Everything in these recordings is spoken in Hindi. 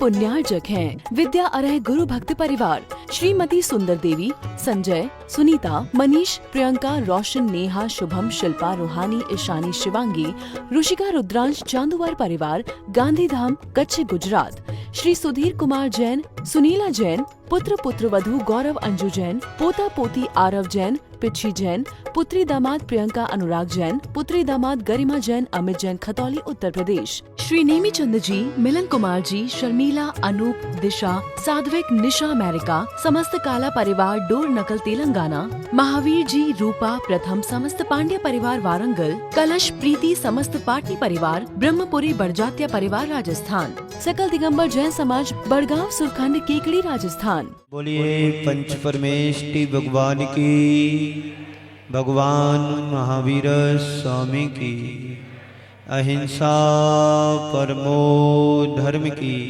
पुण्यार्जक हैं विद्या अरह गुरु भक्त परिवार श्रीमती सुंदर देवी, संजय, सुनीता, मनीष, प्रियंका, रोशन, नेहा, शुभम, शिल्पा, रूहानी, ईशानी, शिवांगी, ऋषिका, रुद्रांश, चांदुवार परिवार, गांधीधाम, कच्छ, गुजरात। श्री सुधीर कुमार जैन, सुनीला जैन, पुत्र पुत्रवधू गौरव अंजू जैन, पोता पोती आरव जैन, पिच्छी जैन, पुत्री दामाद प्रियंका अनुराग जैन, पुत्री दामाद गरिमा जैन, अमित जैन, खतौली, उत्तर प्रदेश। श्री नेमी चंद जी, मिलन कुमार जी, शर्मिला, अनूप, दिशा, साध्विक, निशा, अमेरिका, समस्त काला परिवार, डोर नकल, तेलंगाना। महावीर जी, रूपा, प्रथम, समस्त पांड्या परिवार, वारंगल। कलश, प्रीति, समस्त पाटनी परिवार, ब्रह्मपुरी बड़जात्या परिवार, राजस्थान। सकल दिगंबर जैन समाज, बड़गांव, सुरखंड, केकड़ी, राजस्थान। बोलिए पंच परमेष्टि भगवान की, भगवान महावीर स्वामी की, अहिंसा परमो धर्म की।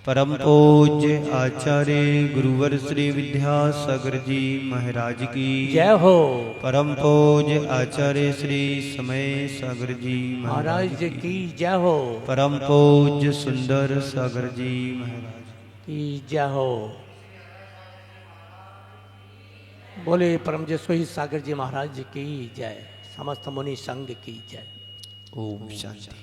परम पूज्य आचार्य गुरुवर श्री विद्यासागर जी महाराज की जय हो। परम पूज्य आचार्य श्री समय सागर जी महाराज जी की जय हो। परम पूज्य सुंदर सागर जी महाराज की जय हो। बोले परम जसोई सागर जी महाराज जी की जय। समस्त मुनि संघ की जय। ओम शांति।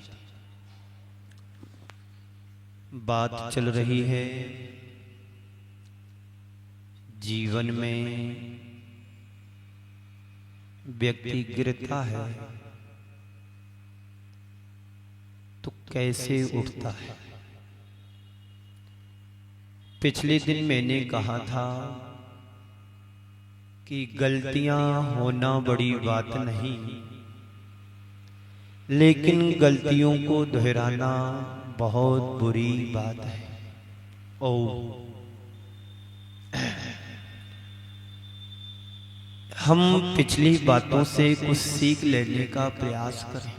बात चल रही है जीवन में व्यक्ति गिरता है तो कैसे उठता है। पिछले दिन मैंने कहा था कि गलतियां होना बड़ी बात नहीं, लेकिन गलतियों को दोहराना बहुत बुरी बात है। ओ हम पिछली बातों से कुछ सीख लेने का प्रयास करें।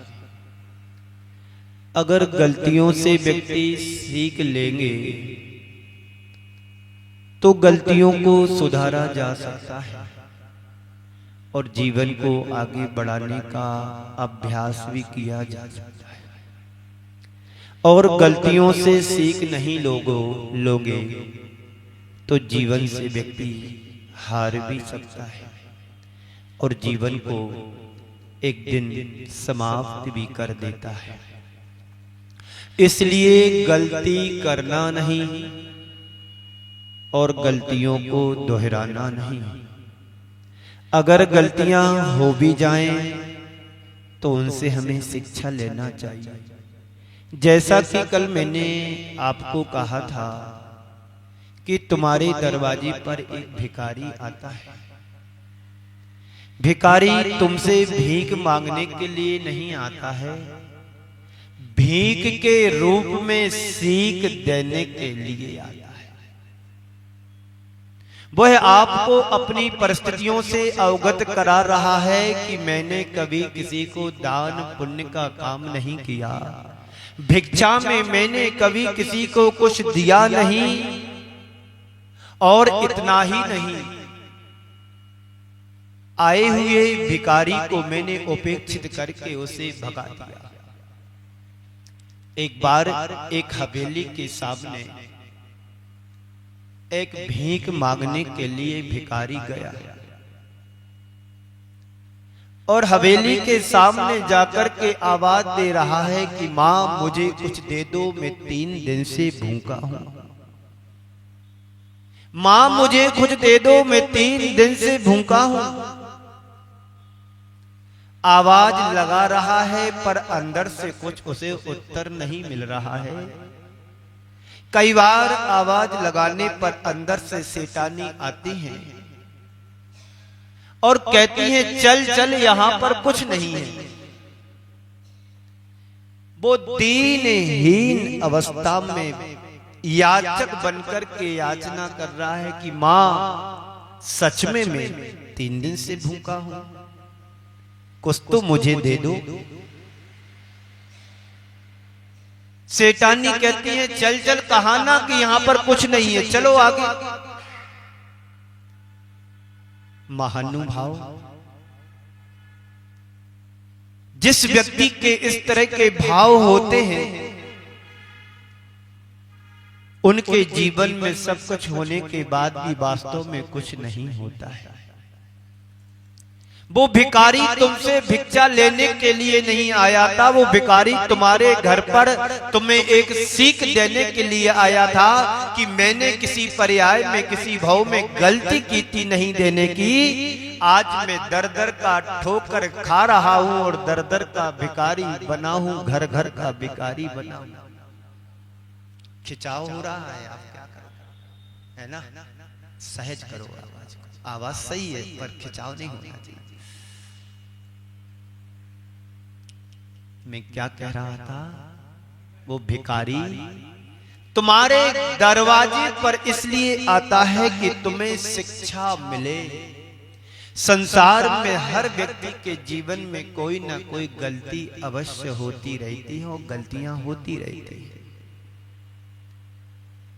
अगर गलतियों से व्यक्ति सीख लेंगे तो गलतियों को सुधारा जा सकता है और जीवन को आगे बढ़ाने का अभ्यास भी किया जा सकता है। और गलतियों से सीख नहीं लोगे तो जीवन से व्यक्ति हार भी सकता है और जीवन को एक दिन समाप्त भी कर देता है। इसलिए गलती करना नहीं और गलतियों को दोहराना नहीं। अगर गलतियां हो भी जाएं तो उनसे हमें शिक्षा लेना चाहिए। जैसा कि कल मैंने आपको कहा था कि तुम्हारे दरवाजे पर एक भिखारी आता है। भिखारी तुमसे भीख मांगने के लिए नहीं आता है, भीख के रूप में सीख देने के लिए आता है। वह आपको अपनी परिस्थितियों से अवगत करा रहा है कि मैंने कभी किसी को दान पुण्य का काम नहीं किया, भिक्षा में मैंने कभी किसी को कुछ दिया नहीं, और इतना ही नहीं, आए हुए भिखारी को मैंने उपेक्षित करके उसे भगा दिया। एक बार एक हवेली के सामने एक भीख मांगने के लिए भिखारी गया और हवेली के सामने जाकर के आवाज दे रहा है कि मां मुझे कुछ दे दो, मैं 3 दिन से भूखा हूं। मां मुझे कुछ दे दो, मैं 3 दिन से भूखा हूं। आवाज लगा रहा है पर अंदर से कुछ उसे उत्तर नहीं मिल रहा है। कई बार आवाज लगाने पर अंदर से शैतानी आती है और कहती है चल चल यहां पर कुछ नहीं है। वो दीनहीन अवस्था में याचक बनकर के याचना कर रहा है कि मां सच में मैं 3 दिन से भूखा हूं, कुछ तो मुझे दे दो। शैतानी कहती है चल चल कहा ना कि यहां पर कुछ नहीं है, चलो आगे। महानुभाव, जिस व्यक्ति के इस तरह के भाव होते हैं उनके जीवन में सब कुछ होने के बाद भी वास्तव में कुछ नहीं होता है। वो भिखारी तुमसे भिक्षा लेने के लिए नहीं आया था, वो भिखारी तुम्हारे घर पर तुम्हें एक सीख देने के लिए आया था कि मैंने किसी पर्याय में, किसी भाव में गलती की थी नहीं देने की। आज मैं दर दर का ठोकर खा रहा हूं और दर दर का भिखारी बना हूं, घर घर का भिखारी बना हूं। खिंचाव हो रहा है, आप क्या करें, है ना? सहज करो आवाज, आवाज सही है पर खिंचाव नहीं होना चाहिए। मैं क्या कह रहा था? वो भिखारी तुम्हारे दरवाजे पर इसलिए आता है कि तुम्हें शिक्षा मिले। संसार में हर व्यक्ति के जीवन में कोई ना कोई गलती अवश्य होती रहती है और गलतियां होती रहती है,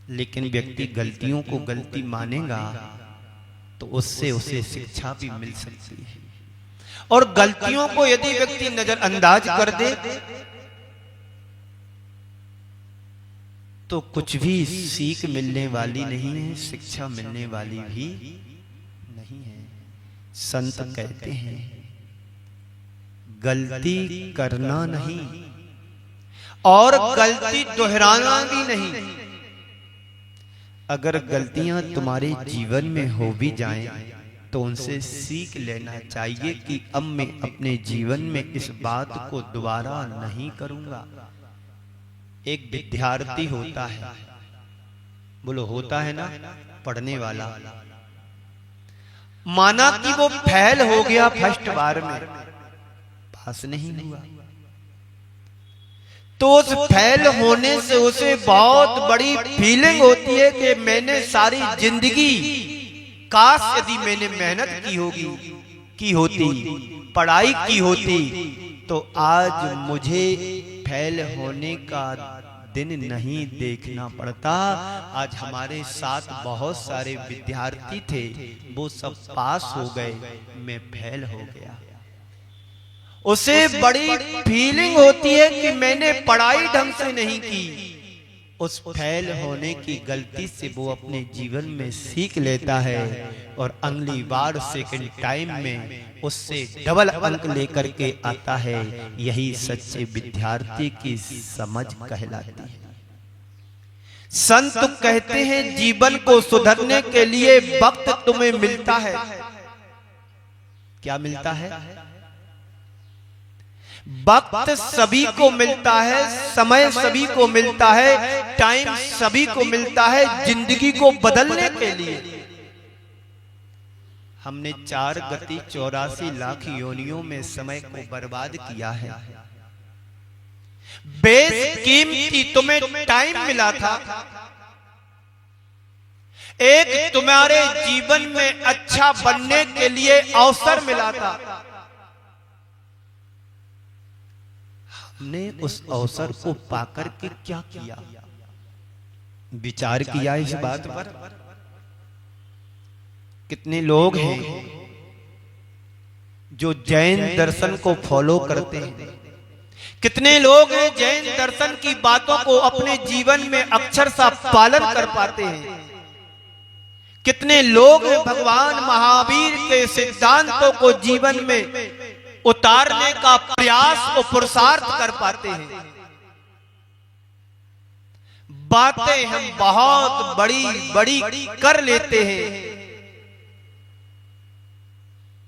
लेकिन व्यक्ति गलतियों को गलती मानेगा तो उससे उसे शिक्षा भी मिल सकती है। और गलतियों को यदि व्यक्ति नजरअंदाज कर दे तो कुछ भी सीख मिलने वाली नहीं है, शिक्षा मिलने वाली भी नहीं है। संत कहते हैं गलती करना नहीं और गलती दोहराना भी नहीं। अगर गलतियां तुम्हारे जीवन में हो भी जाएं तो उनसे सीख लेना चाहिए कि अब मैं अपने जीवन में इस बात को दोबारा नहीं करूंगा। एक विद्यार्थी होता है, बोलो होता है ना, पढ़ने वाला, माना कि वो फेल हो गया फर्स्ट बार में, पास नहीं हुआ, तो उस फेल होने से उसे बहुत बड़ी फीलिंग होती है कि मैंने सारी जिंदगी, काश यदि मैंने मेहनत की होती, पढ़ाई की होती, तो आज मुझे फेल होने का दिन नहीं देखना पड़ता। आज हमारे साथ बहुत सारे विद्यार्थी थे, वो सब पास हो गए, मैं फेल हो गया। उसे बड़ी फीलिंग होती है कि मैंने पढ़ाई ढंग से नहीं की। उस फेल होने की गलती से वो अपने जीवन में सीख लेता है और अगली बार सेकंड टाइम में उससे डबल अंक लेकर के आता है। यही सच्चे विद्यार्थी की समझ कहलाती है। संत कहते हैं जीवन को सुधरने के लिए वक्त तुम्हें मिलता है। क्या मिलता है? वक्त सभी को मिलता है, समय सभी को मिलता है, टाइम सभी को मिलता है जिंदगी को बदलने के लिए। हमने 4 गति 84 लाख योनियों में समय को बर्बाद किया है। बेशकीमती तुम्हें टाइम मिला था, एक तुम्हारे जीवन में अच्छा बनने के लिए अवसर मिला था। हमने उस अवसर को पाकर के क्या किया? विचार किया इस बात पर? कितने लोग हैं जो जैन दर्शन को फॉलो करते हैं? कितने लोग हैं जैन दर्शन की बातों को अपने जीवन में अक्षरशः पालन कर पाते हैं? कितने लोग हैं भगवान महावीर के सिद्धांतों को जीवन में उतारने का प्रयास और पुरुषार्थ कर पाते हैं? बातें हम बहुत बड़ी बड़ी कर लेते हैं,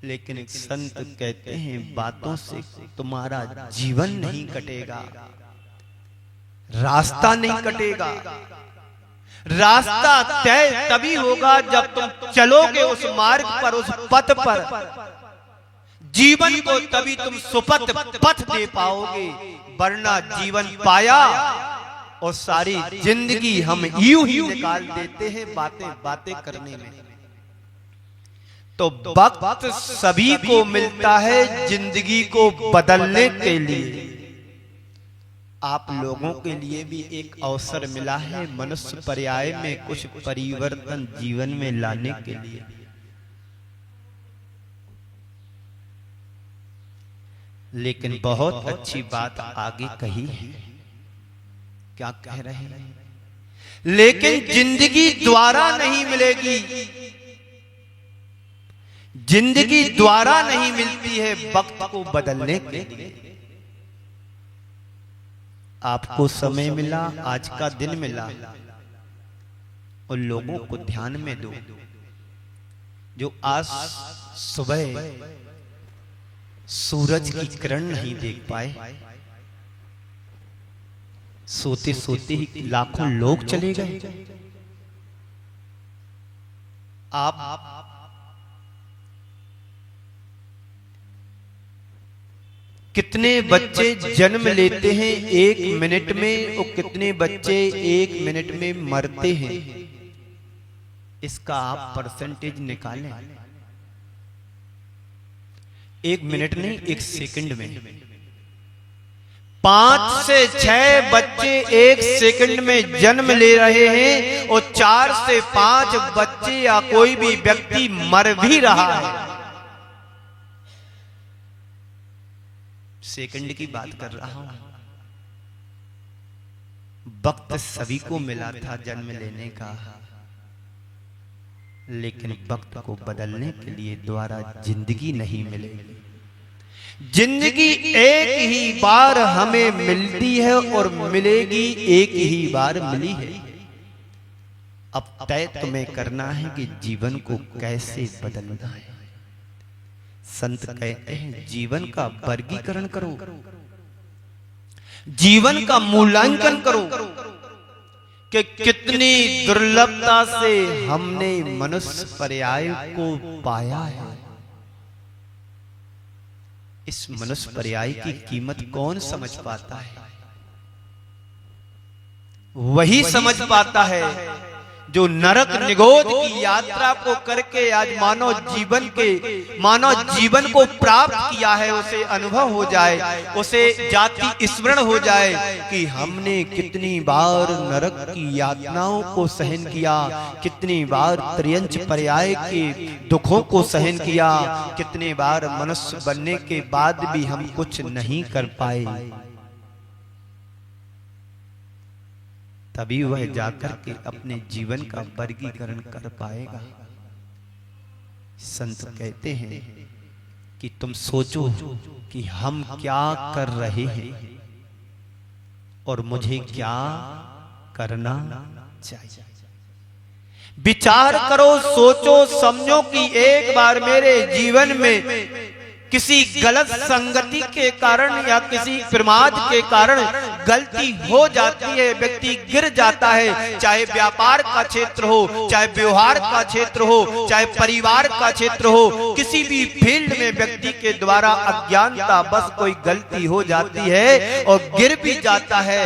लेकिन एक संत कहते हैं बातों से तुम्हारा जीवन नहीं कटेगा, रास्ता नहीं कटेगा। रास्ता तय तभी होगा जब तुम चलोगे उस मार्ग पर, उस पथ पर। जीवन को तभी तुम सुपथ पथ दे पाओगे, वरना जीवन पाया और सारी जिंदगी हम यूं ही निकाल देते हैं बातें बातें करने में। तो वक्त सभी को मिलता है जिंदगी को बदलने के लिए। आप लोगों के लिए भी एक अवसर मिला है मनुष्य पर्याय में कुछ परिवर्तन जीवन में लाने के लिए। लेकिन बहुत अच्छी बात आगे कही है। क्या कह रहे हैं? लेकिन जिंदगी द्वारा नहीं मिलेगी, जिंदगी द्वारा नहीं मिलती है, वक्त को बदलने के लिए। आपको समय मिला, आज का दिन मिला, और लोगों को ध्यान में दो जो आज सुबह सूरज की किरण नहीं देख पाए, सोते सोते ही लाखों लोग चले गए। आप कितने बच्चे जन्म लेते हैं 1 मिनट में, और कितने बच्चे 1 मिनट में मरते हैं, इसका आप परसेंटेज निकालें। 1 मिनट नहीं, 1 सेकंड में 5 से 6 बच्चे 1 सेकंड में जन्म ले रहे हैं, और 4 से 5 बच्चे या कोई भी व्यक्ति मर भी रहा है। सेकंड की बात कर रहा हूं। वक्त सभी को मिला था जन्म लेने का, लेकिन वक्त को बदलने के लिए द्वारा जिंदगी नहीं मिलेगी। जिंदगी एक ही बार हमें मिलती है और मिलेगी एक ही बार मिली है। अब तय तुम्हें करना है कि जीवन को कैसे बदलना है। संत कहते हैं जीवन का वर्गीकरण करो, जीवन का मूल्यांकन करो कि कितनी दुर्लभता से हमने मनुष्य पर्याय को पाया है। इस मनुष्य पर्याय की कीमत कौन समझ पाता है? वही समझ पाता है जो नरक निगोद की यात्रा को करके आज मानव जीवन को प्राप्त किया है। उसे अनुभव हो जाए, उसे जाति स्मरण हो जाए कि हमने कितनी बार नरक की यातनाओं को सहन किया, कितनी बार त्रियंच पर्याय के दुखों को सहन किया, कितने बार मनुष्य बनने के बाद भी हम कुछ नहीं कर पाए। तभी वह जाकर के अपने जीवन का वर्गीकरण कर पाएगा। संत कहते हैं कि तुम सोचो कि हम क्या कर रहे हैं और मुझे क्या करना चाहिए। विचार करो, सोचो, समझो कि एक बार मेरे जीवन में किसी गलत संगति के कारण या किसी प्रमाद के कारण गलती हो जाती है, व्यक्ति गिर जाता है। चाहे व्यापार का क्षेत्र हो, चाहे व्यवहार का क्षेत्र हो, चाहे परिवार का क्षेत्र हो, किसी भी फील्ड में व्यक्ति के द्वारा अज्ञानता बस कोई गलती हो जाती है और गिर भी जाता है।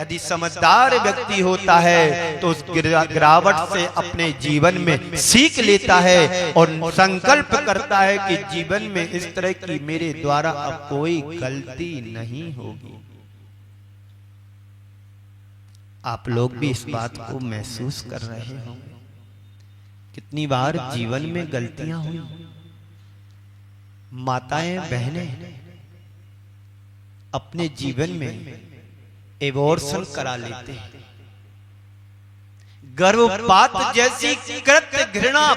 यदि समझदार व्यक्ति होता है तो उस गिरावट से अपने जीवन में सीख लेता है और संकल्प करता है कि जीवन में इस तरह की मेरे द्वारा अब कोई गलती नहीं होगी। आप लोग भी इस बात को महसूस कर रहे हो। कितनी बार जीवन में गलतियां हुई। माताएं बहनें अपने जीवन में एबॉर्शन करा लेते हैं, गर्भपात जैसी कृत्य घृणा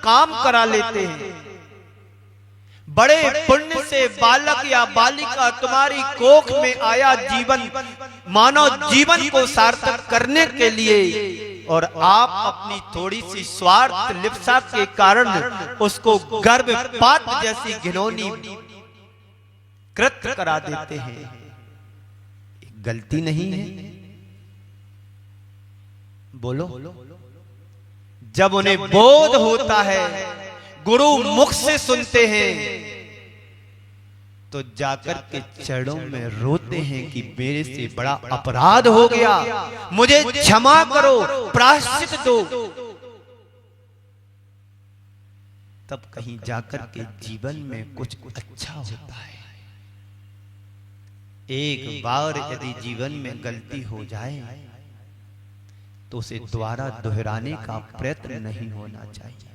काम करा लेते हैं। बड़े पुण्य से बालक या बालिका तुम्हारी कोख में आया जीवन, मानव जीवन को सार्थक करने के लिए, और आप अपनी थोड़ी सी स्वार्थ लिप्सा के कारण उसको गर्भपात जैसी घिनौनी कृत्य करा देते हैं। गलती नहीं है? बोलो। जब उन्हें बोध होता है, गुरु मुख से सुनते हैं, तो जाकर के चरणों में रोते हैं कि मेरे से बड़ा अपराध हो गया, मुझे क्षमा करो, प्रायश्चित दो। तब कहीं जाकर के जीवन में कुछ अच्छा होता है। एक बार यदि जीवन में गलती हो जाए तो उसे दोबारा दोहराने का प्रयत्न नहीं होना चाहिए।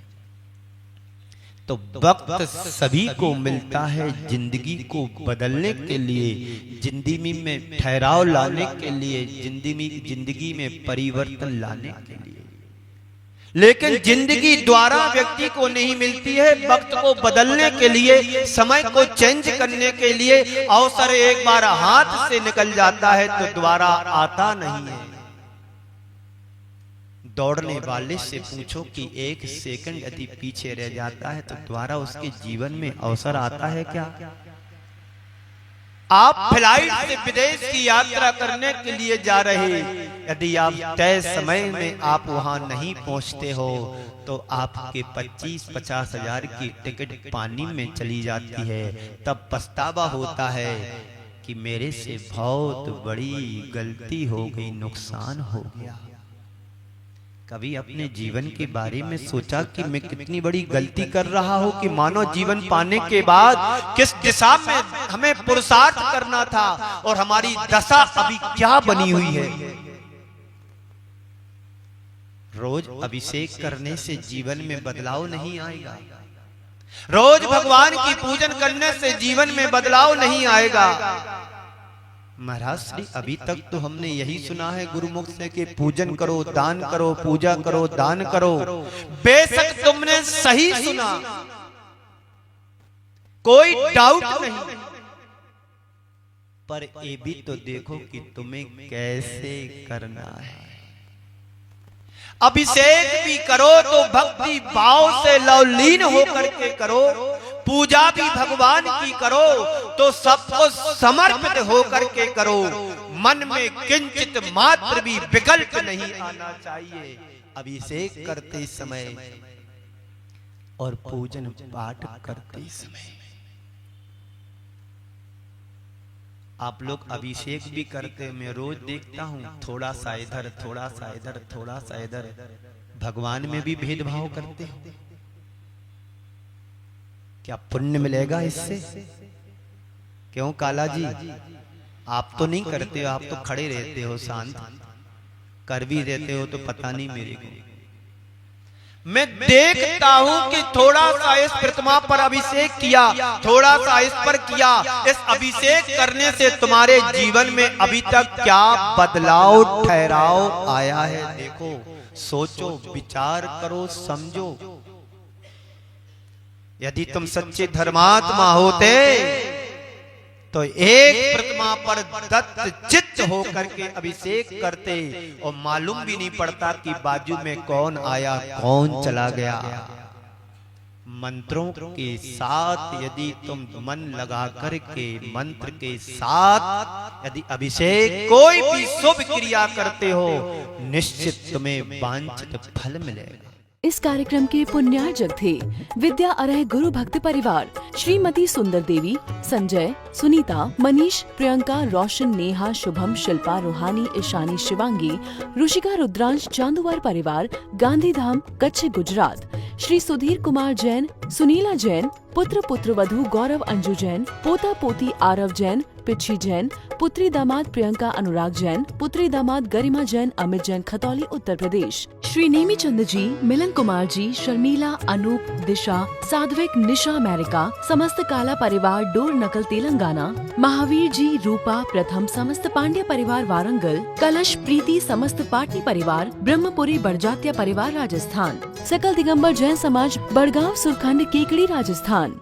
तो वक्त सभी को मिलता है जिंदगी को बदलने के लिए, जिंदगी में ठहराव लाने के लिए, जिंदगी में परिवर्तन लाने के लिए। लेकिन जिंदगी द्वारा व्यक्ति को नहीं मिलती है वक्त को बदलने के लिए, समय को चेंज करने के लिए। अवसर एक बार हाथ से निकल जाता है तो दोबारा आता नहीं है। दौड़ने वाले से पूछो कि एक सेकंड यदि पीछे रह जाता है तो दोबारा उसके जीवन में अवसर आता है क्या? आप फ्लाइट से विदेश की यात्रा करने के लिए जा रहे, यदि आप तय समय में आप वहां नहीं पहुंचते हो तो आपके 25-50 हजार की टिकट पानी में चली जाती है। तब पछतावा होता है कि मेरे से बहुत बड़ी गलती हो गई, नुकसान हो गया। कभी अपने जीवन के बारे में सोचा कि मैं कितनी बड़ी गलती कर रहा हूं कि मानव जीवन पाने के बाद किस दिशा में हमें पुरुषार्थ करना था और हमारी दशा अभी क्या बनी हुई है। रोज अभिषेक करने से जीवन में बदलाव नहीं आएगा, रोज भगवान की पूजन करने से जीवन में बदलाव नहीं आएगा। महाराज श्री अभी तक तो हमने यही सुना है गुरुमुख से कि पूजन करो, दान करो, पूजा करो, दान करो। बेशक तुमने सही सुना, कोई डाउट नहीं, पर ये भी तो देखो कि तुम्हें कैसे करना है। अभिषेक भी करो तो भक्ति भाव से लवलीन होकर के करो, पूजा भी भगवान की करो तो सबको समर्पित होकर के करो। मन में किंचित मात्र भी विकल्प नहीं आना चाहिए अभिषेक करते समय और पूजन पाठ करते समय। आप लोग अभिषेक भी करते, मैं रोज देखता हूं, थोड़ा सा इधर, थोड़ा सा इधर, थोड़ा सा इधर। भगवान में भी भेदभाव करते हो, क्या पुण्य मिलेगा इससे? क्यों काला जी, आप तो नहीं करते हो, आप तो खड़े रहते हो शांत, कर भी रहते हो तो पता नहीं मेरे को। मैं देखता हूं कि थोड़ा सा इस प्रतिमा पर अभिषेक किया, थोड़ा सा इस पर किया। इस अभिषेक करने से तुम्हारे जीवन में अभी तक क्या बदलाव ठहराव आया है? देखो, सोचो, विचार करो, समझो। यदि तुम सच्चे धर्मात्मा होते तो एक प्रतिमा पर दत्त चित्त होकर के अभिषेक करते और मालूम भी नहीं पड़ता कि बाजू में कौन आया कौन चला गया। मंत्रों के साथ यदि तुम मन लगा करके मंत्र के साथ यदि अभिषेक कोई भी शुभ क्रिया करते हो, निश्चित तुम्हें वांछित फल मिलेगा। इस कार्यक्रम के पुण्यार्जक थे विद्या अरह गुरु भक्त परिवार, श्रीमती सुंदर देवी, संजय, सुनीता, मनीष, प्रियंका, रोशन, नेहा, शुभम, शिल्पा, रूहानी, ईशानी, शिवांगी, ऋषिका, रुद्रांश, चांदुवार परिवार, गांधीधाम, कच्छ, गुजरात। श्री सुधीर कुमार जैन, सुनीला जैन, पुत्र पुत्रवधू गौरव अंजू जैन, पोता पोती आरव जैन, पिच्छी जैन, पुत्री दामाद प्रियंका अनुराग जैन, पुत्री दामाद गरिमा जैन, अमित जैन, खतौली, उत्तर प्रदेश। श्री नेमी चंद जी, मिलन कुमार जी, शर्मिला, अनूप, दिशा, साध्विक, निशा, अमेरिका, समस्त काला परिवार, डोर नकल, तेलंगाना। महावीर जी, रूपा, प्रथम, समस्त पांड्या परिवार, वारंगल। कलश, प्रीति, समस्त पाटनी परिवार, ब्रह्मपुरी बड़जात्या परिवार, राजस्थान। सकल दिगंबर जैन समाज, बड़गांव, सुरखंड, केकड़ी, राजस्थान।